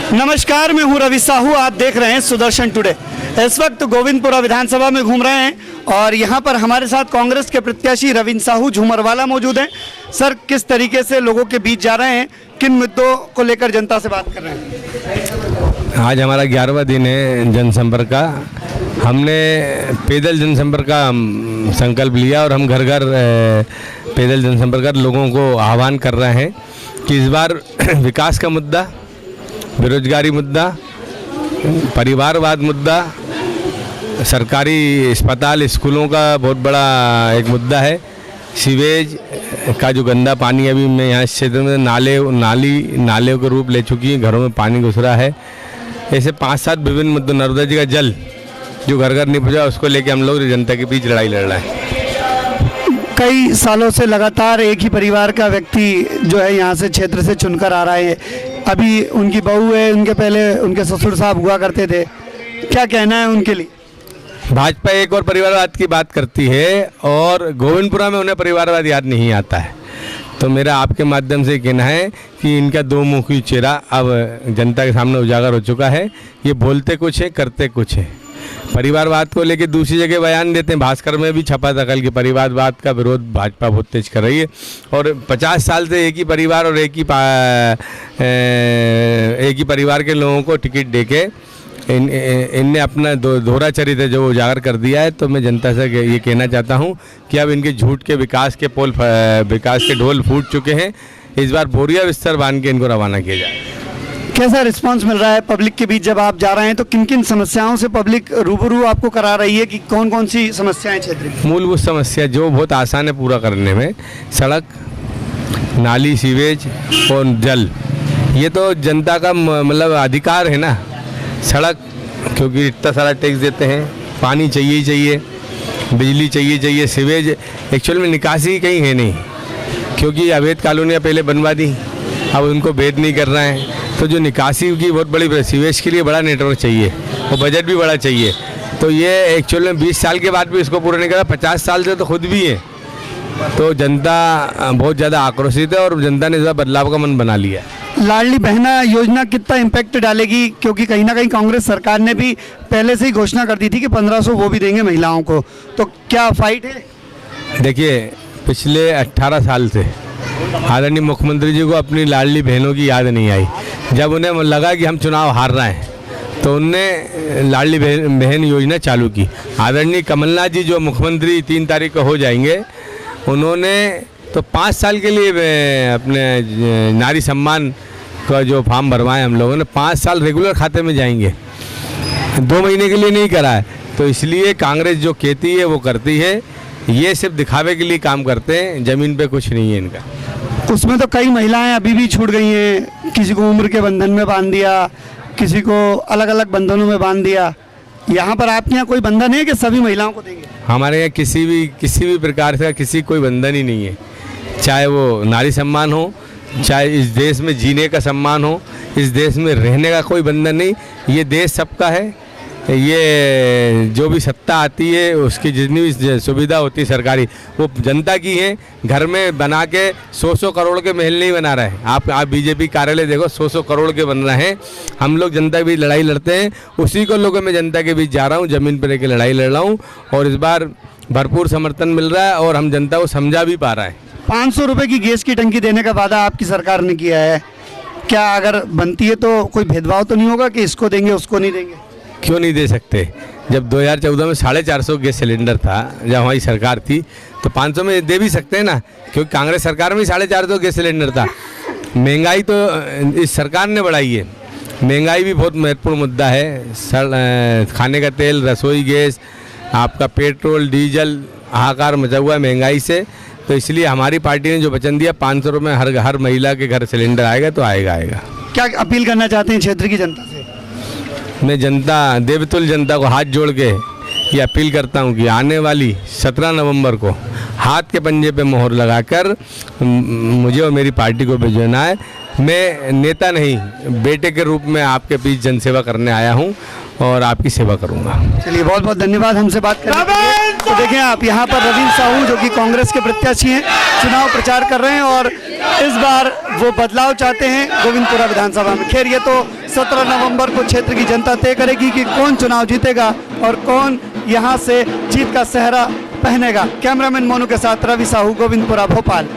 नमस्कार, मैं हूं रवि साहू। आप देख रहे हैं सुदर्शन टुडे। इस वक्त गोविंदपुरा विधानसभा में घूम रहे हैं और यहां पर हमारे साथ कांग्रेस के प्रत्याशी रविंद्र साहू झूमरवाला मौजूद हैं। सर, किस तरीके से लोगों के बीच जा रहे हैं, किन मुद्दों को लेकर जनता से बात कर रहे हैं? आज हमारा 11वां दिन है जनसंपर्क का। हमने पैदल जनसंपर्क का संकल्प लिया और हम घर घर पैदल जनसंपर्क कर लोगों को आह्वान कर रहे हैं कि इस बार विकास का मुद्दा, बेरोजगारी मुद्दा, परिवारवाद मुद्दा, सरकारी अस्पताल स्कूलों का बहुत बड़ा एक मुद्दा है। सीवेज का जो गंदा पानी अभी मैं यहाँ इस क्षेत्र में नाले का रूप ले चुकी है, घरों में पानी घुस रहा है। ऐसे 5-7 विभिन्न मुद्दे, नर्मदा जी का जल जो घर घर नहीं पहुँचा, उसको लेके हम लोग जनता के बीच लड़ाई लड़ रहे हैं। कई सालों से लगातार एक ही परिवार का व्यक्ति जो है यहाँ से क्षेत्र से चुनकर आ रहा है। अभी उनकी बहू है, उनके पहले उनके ससुर साहब हुआ करते थे। क्या कहना है उनके लिए? भाजपा एक और परिवारवाद की बात करती है और गोविंदपुरा में उन्हें परिवारवाद याद नहीं आता है। तो मेरा आपके माध्यम से कहना है कि इनका दो मुखी चेहरा अब जनता के सामने उजागर हो चुका है। ये बोलते कुछ है, करते कुछ है। परिवारवाद को लेकर दूसरी जगह बयान देते हैं। भास्कर में भी छपा था कल कि परिवारवाद का विरोध भाजपा बहुत तेज कर रही है और 50 साल से एक ही परिवार और एक ही परिवार के लोगों को टिकट देके इनने अपना दोहरा चरित्र जो उजागर कर दिया है। तो मैं जनता से ये कहना चाहता हूँ कि अब इनके झूठ के विकास के ढोल फूट चुके हैं। इस बार बोरिया बिस्तर बांध के इनको रवाना किया जाए। कैसा रिस्पांस मिल रहा है पब्लिक के बीच जब आप जा रहे हैं? तो किन किन समस्याओं से पब्लिक रूबरू आपको करा रही है कि कौन कौन सी समस्याएं क्षेत्र की? मूलभूत समस्या जो बहुत आसान है पूरा करने में, सड़क, नाली, सीवेज और जल, ये तो जनता का मतलब अधिकार है ना। सड़क क्योंकि इतना सारा टैक्स देते हैं, पानी चाहिए ही चाहिए, बिजली चाहिए। सीवेज एक्चुअल में निकासी कहीं है नहीं, क्योंकि अवैध कॉलोनियाँ पहले बनवा दी, अब उनको भेद नहीं कर रहे हैं। तो जो निकासी की बहुत बड़ी, सीवेज के लिए बड़ा नेटवर्क चाहिए और बजट भी बड़ा चाहिए। तो ये एक्चुअल में 20 साल के बाद भी इसको पूरा नहीं करा। 50 साल से तो खुद भी है। तो जनता बहुत ज़्यादा आक्रोशित है और जनता ने इस बार बदलाव का मन बना लिया है। लाडली बहना योजना कितना इम्पैक्ट डालेगी? क्योंकि कहीं ना कहीं कांग्रेस सरकार ने भी पहले से ही घोषणा कर दी थी कि 1500 वो भी देंगे महिलाओं को। तो क्या फाइट है? देखिए, पिछले 18 साल से आदरणीय मुख्यमंत्री जी को अपनी लाडली बहनों की याद नहीं आई। जब उन्हें लगा कि हम चुनाव हार रहे हैं तो उनने लाडली बहन योजना चालू की। आदरणीय कमलनाथ जी जो मुख्यमंत्री 3 तारीख को हो जाएंगे, उन्होंने तो 5 साल के लिए अपने नारी सम्मान का जो फॉर्म भरवाए हम लोगों ने, 5 साल रेगुलर खाते में जाएंगे, 2 महीने के लिए नहीं करा है। तो इसलिए कांग्रेस जो कहती है वो करती है। ये सिर्फ दिखावे के लिए काम करते हैं, ज़मीन पे कुछ नहीं है इनका। उसमें तो कई महिलाएं अभी भी छूट गई हैं। किसी को उम्र के बंधन में बांध दिया, किसी को अलग अलग बंधनों में बांध दिया। यहाँ पर आपके यहाँ कोई बंधन है कि सभी महिलाओं को देंगे? हमारे यहाँ किसी भी प्रकार से किसी कोई बंधन ही नहीं है। चाहे वो नारी सम्मान हो, चाहे इस देश में जीने का सम्मान हो, इस देश में रहने का कोई बंधन नहीं। ये देश सबका है। ये जो भी सत्ता आती है उसकी जितनी भी सुविधा होती है सरकारी, वो जनता की है। घर में बना के 100 करोड़ के महल नहीं बना रहे हैं। आप बीजेपी कार्यालय देखो, 100 करोड़ के बन रहे हैं। हम लोग जनता के बीच लड़ाई लड़ते हैं, उसी को लोगों में जनता के बीच जा रहा हूँ, ज़मीन पर लेकर लड़ाई लड़ रहा हूँ और इस बार भरपूर समर्थन मिल रहा है और हम जनता को समझा भी पा रहा है। 500 रुपये की गैस की टंकी देने का वादा आपकी सरकार ने किया है। क्या अगर बनती है तो कोई भेदभाव तो नहीं होगा कि इसको देंगे उसको नहीं देंगे? क्यों नहीं दे सकते? जब 2014 में 450 गैस सिलेंडर था, जब हमारी सरकार थी, तो 500 में दे भी सकते हैं ना, क्योंकि कांग्रेस सरकार में 450 गैस सिलेंडर था। महंगाई तो इस सरकार ने बढ़ाई है। महंगाई भी बहुत महत्वपूर्ण मुद्दा है। खाने का तेल, रसोई गैस, आपका पेट्रोल, डीजल, हाहाकार मचा हुआ है महंगाई से। तो इसलिए हमारी पार्टी ने जो वचन दिया 500 रुपये हर महिला के घर सिलेंडर आएगा, तो आएगा। क्या अपील करना चाहते हैं क्षेत्र की जनता से? मैं देवतुल्य जनता को हाथ जोड़ के ये अपील करता हूँ कि आने वाली 17 नवंबर को हाथ के पंजे पे मोहर लगाकर मुझे और मेरी पार्टी को भेजना है। मैं नेता नहीं, बेटे के रूप में आपके बीच जनसेवा करने आया हूँ और आपकी सेवा करूँगा। चलिए, बहुत बहुत धन्यवाद हमसे बात करने के लिए। तो देखें आप, यहाँ पर रविंद्र साहू जो कि कांग्रेस के प्रत्याशी हैं, चुनाव प्रचार कर रहे हैं और इस बार वो बदलाव चाहते हैं गोविंदपुरा विधानसभा में। खैर, ये तो 17 नवंबर को क्षेत्र की जनता तय करेगी कि कौन चुनाव जीतेगा और कौन यहां से जीत का सेहरा पहनेगा। कैमरामैन मोनू के साथ रवि साहू, गोविंदपुरा, भोपाल।